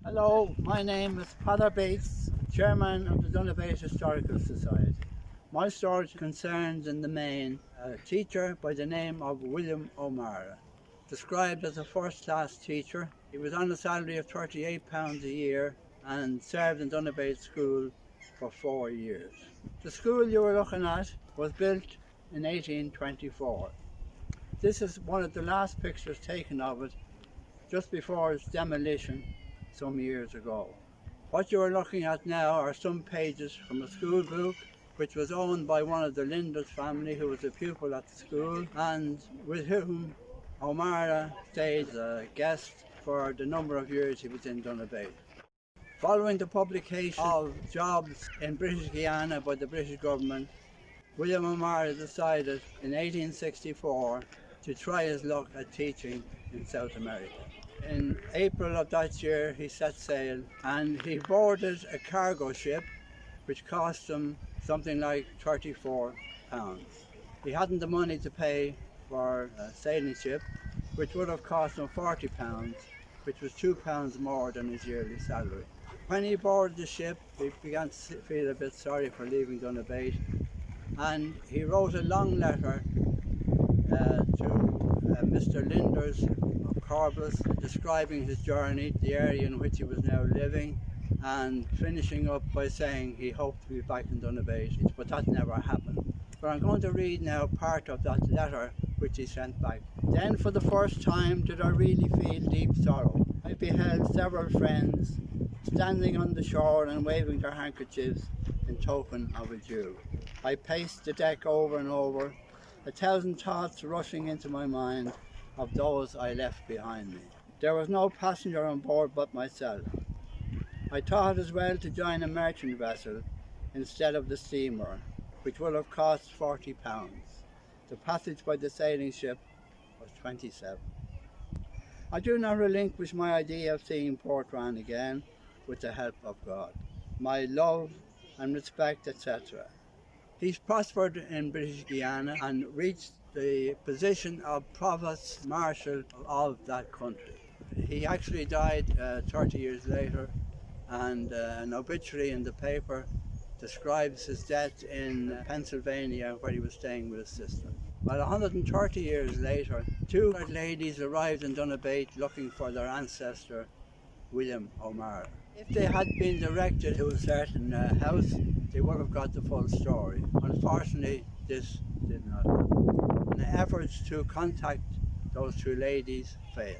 Hello, my name is Peader, Chairman of the Donabate Historical Society. My story concerns in the main a teacher by the name of William O'Mara. Described as a first-class teacher, he was on a salary of £38 a year and served in Donabate School for 4 years. The school you were looking at was built in 1824. This is one of the last pictures taken of it just before its demolition some years ago. What you are looking at now are some pages from a school book which was owned by one of the Linders family who was a pupil at the school and with whom O'Mara stayed as a guest for the number of years he was in Donabate. Following the publication of jobs in British Guiana by the British government, William O'Mara decided in 1864 to try his luck at teaching in South America. In April of that year he set sail and he boarded a cargo ship which cost him something like £34. He hadn't the money to pay for a sailing ship, which would have cost him £40, which was £2 more than his yearly salary. When he boarded the ship, he began to feel a bit sorry for leaving Donabate, and he wrote a long letter to Mr. Linders of Corbless, describing his journey, the area in which he was now living, and finishing up by saying he hoped to be back in Donabate, but that never happened. But I'm going to read now part of that letter which he sent back. Then for the first time did I really feel deep sorrow. I beheld several friends standing on the shore and waving their handkerchiefs in token of adieu. I paced the deck over and over, 1,000 thoughts rushing into my mind of those I left behind me. There was no passenger on board but myself. I thought as well to join a merchant vessel instead of the steamer, which would have cost £40. The passage by the sailing ship was 27. I do not relinquish my idea of seeing Port Royal again with the help of God, my love and respect, etc. He's prospered in British Guiana and reached the position of Provost Marshal of that country. He actually died 30 years later, and an obituary in the paper describes his death in Pennsylvania, where he was staying with his sister. Well, 130 years later, two ladies arrived in Donabate looking for their ancestor, William O'Mara. If they had been directed to a certain house, they would have got the full story. Unfortunately, this did not happen. And efforts to contact those two ladies failed.